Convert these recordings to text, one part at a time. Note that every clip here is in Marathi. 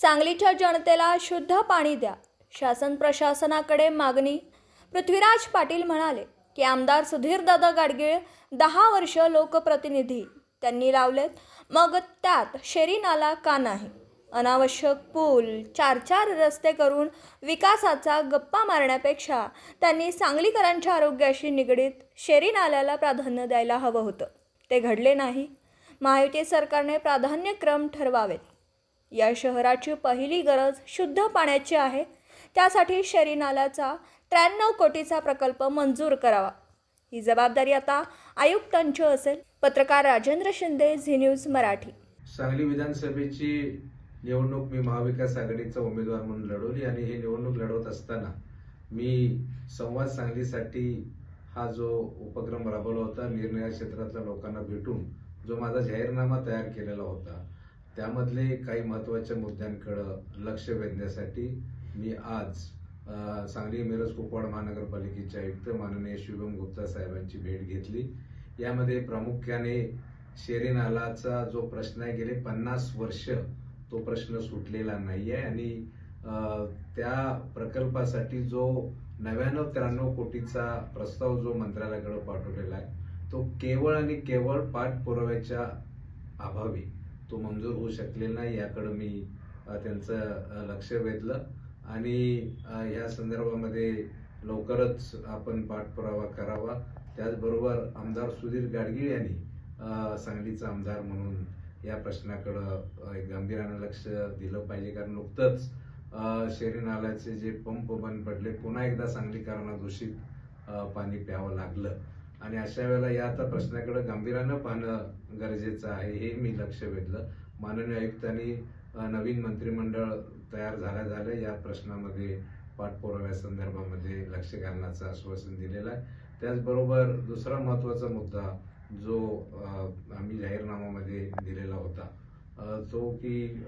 सांगलीच्या जनतेला शुद्ध पाणी द्या, शासन प्रशासनाकडे मागणी. पृथ्वीराज पाटील म्हणाले की आमदार सुधीरदादा गाडगीळ 10 वर्ष लोकप्रतिनिधी त्यांनी लावलेत, मग त्यात शेरी नाला का नाही? अनावश्यक पूल, 4-4 रस्ते करून विकासाचा गप्पा मारण्यापेक्षा त्यांनी सांगलीकरांच्या आरोग्याशी निगडीत शेरी नाल्याला प्राधान्य द्यायला हवं होतं. ते घडले नाही. महायुती सरकारने प्राधान्यक्रम ठरवावेत. या शहराची पहिली गरज शुद्ध पाण्याची आहे. त्यासाठी शेरी नाल्याचा 93 कोटीचा प्रकल्प मंजूर करावा. ही जबाबदारी आता आयुक्तांची असेल. पत्रकार राजेंद्र शिंदे, झी न्यूज मराठी. सांगली विधानसभेची निवडणूक मी महाविकास आघाडीचा उमेदवार म्हणून लढवली आणि ही निवडणूक लढवत असताना मी संवाद सांगलीसाठी हा जो उपक्रम राबवला होता, निरनिराळ्या क्षेत्रातल्या लोकांना भेटून जो माझा जाहीरनामा तयार केलेला होता, त्यामधले काही महत्त्वाच्या मुद्द्यांकडे लक्ष वेधण्यासाठी मी आज सांगली मिरज कुपवाड महानगरपालिकेचे आयुक्त माननीय शुभम गुप्ता साहेबांची भेट घेतली. यामध्ये प्रामुख्याने शेरी नालाचा जो प्रश्न आहे, गेले 50 वर्ष तो प्रश्न सुटलेला नाहीये आणि त्या प्रकल्पासाठी जो 99-93 कोटीचा प्रस्ताव जो मंत्रालयाकडे पाठवलेला आहे, तो केवळ आणि केवळ पाठपुराव्याच्या अभावी तो मंजूर होऊ शकलेला नाही. याकडे मी त्यांचं लक्ष वेधलं आणि या संदर्भामध्ये लवकरच आपण पाठपुरावा करावा. त्याचबरोबर आमदार सुधीर गाडगीळ यांनी सांगलीचा आमदार म्हणून या प्रश्नाकडे गांभीर्याने लक्ष दिलं पाहिजे, कारण नुकतंच शेरी नाल्याचे जे पंप बंद पडले, पुन्हा एकदा सांगलीकरांना दूषित पाणी प्यावं लागलं आणि अशा वेळेला या आता प्रश्नाकडे गांभीर्यानं पाहणं गरजेचं आहे, हे मी लक्ष वेधलं. माननीय आयुक्तांनी नवीन मंत्रिमंडळ तयार झालं या प्रश्नामध्ये पाठपुराव्या संदर्भामध्ये लक्ष घालण्याचं आश्वासन दिलेलं आहे. त्याचबरोबर दुसरा महत्त्वाचा मुद्दा जो आम्ही जाहीरनाम्यामध्ये दिलेला होता, तो की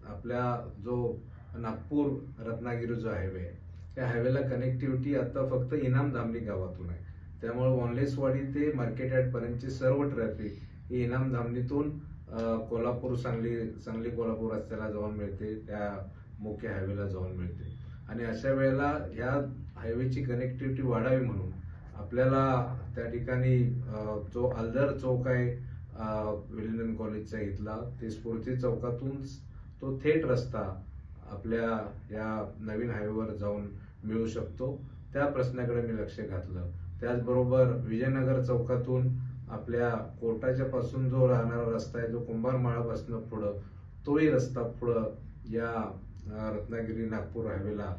आपल्या जो नागपूर रत्नागिरी जो हायवे आहे, त्या हायवेला कनेक्टिव्हिटी आता फक्त इनाम धामणी गावातून आहे. त्यामुळे वनलेसवाडी ते मार्केट यार्ड पर्यंतची सर्व ट्रॅफिक ही इनाम धामणीतून कोल्हापूर सांगली कोल्हापूर रस्त्याला जाऊन मिळते, त्या मुख्य हायवेला जाऊन मिळते. आणि अशा वेळेला ह्या हायवेची कनेक्टिव्हिटी वाढावी म्हणून आपल्याला त्या ठिकाणी जो आल्दर चौक आहे विलिंग्डन कॉलेजचा इथला, ते स्फूर्ती चौकातून तो थेट रस्ता आपल्या या नवीन हायवेवर जाऊन मिळू शकतो. त्या प्रश्नाकडे मी लक्ष घातलं. त्याचबरोबर विजयनगर चौकातून आपल्या कोर्टाच्या पासून जो राहणारा रस्ता आहे, जो कुंभारमाळापासून पुढं, तोही रस्ता पुढं या रत्नागिरी नागपूर हायवेला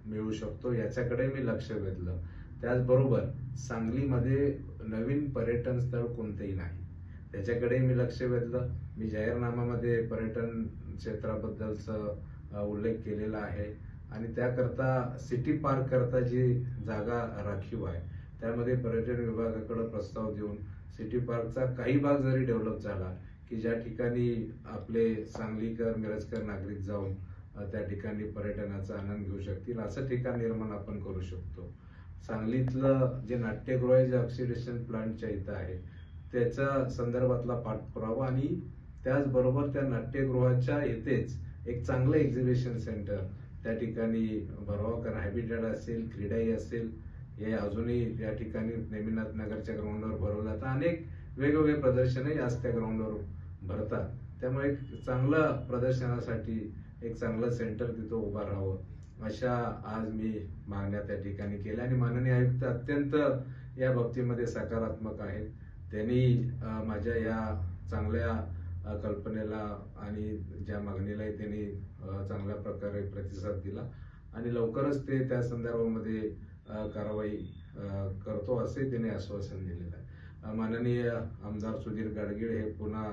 मिळू शकतो, याच्याकडे मी लक्ष वेधलं. त्याचबरोबर सांगलीमध्ये नवीन पर्यटन स्थळ कोणतेही नाही, त्याच्याकडे मी लक्ष वेधलं. मी जाहीरनाम्यामध्ये पर्यटन क्षेत्राबद्दलचा उल्लेख केलेला आहे आणि त्याकरता सिटी पार्क करता जी जागा राखीव आहे, त्यामध्ये पर्यटन विभागाकडे प्रस्ताव देऊन सिटी पार्कचा काही भाग जरी डेव्हलप झाला की ज्या ठिकाणी आपले सांगलीकर मिरजकर नागरिक जाऊन त्या ठिकाणी पर्यटनाचा आनंद घेऊ शकतील, असं ठिकाण निर्माण आपण करू शकतो. सांगलीतलं जे नाट्यगृह आहे, जे ऑक्सिडेशन प्लांटच्या इथं आहे, त्याच्या संदर्भातला पाठपुरावा आणि त्याचबरोबर त्या नाट्यगृहाच्या इथेच एक चांगलं एक्झिबिशन सेंटर त्या ठिकाणी भरावा, कारण हॅबिटॅट असेल, क्रीडाई असेल, हे अजूनही या ठिकाणी नेमिनाथ नगरच्या ग्राउंडवर भरवलं जातं. अनेक वेगवेगळे प्रदर्शनही आज त्या ग्राउंडवर भरतात. त्यामुळे एक चांगलं प्रदर्शनासाठी एक चांगलं सेंटर तिथं उभं राहावं, अशा आज मी मागण्या त्या ठिकाणी केल्या आणि माननीय आयुक्त अत्यंत या बाबतीमध्ये सकारात्मक आहेत. त्यांनी माझ्या या चांगल्या कल्पनेला आणि ज्या मागणीलाही त्यांनी चांगल्या प्रकारे प्रतिसाद दिला आणि लवकरच ते त्या संदर्भामध्ये कारवाई करतो असे त्यांनी आश्वासन दिलेलं आहे. माननीय आमदार सुधीर गाडगीळ हे पुन्हा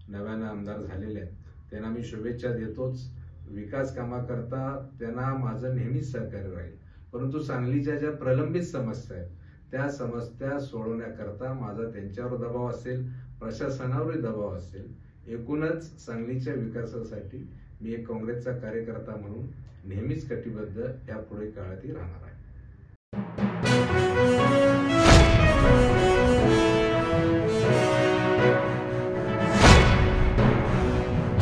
नव्यानं आमदार झालेले आहेत, त्यांना मी शुभेच्छा देतोच. विकास कामाकरता त्यांना माझं नेहमीच सहकार्य राहील, परंतु सांगलीच्या ज्या प्रलंबित समस्या आहेत त्या समस्या सोडवण्याकरता माझा त्यांच्यावर दबाव असेल, प्रशासनावरही दबाव असेल. एकूणच सांगलीच्या विकासासाठी मी एक काँग्रेसचा कार्यकर्ता म्हणून नेहमीच कटिबद्ध यापुढे काळातही राहणार आहे.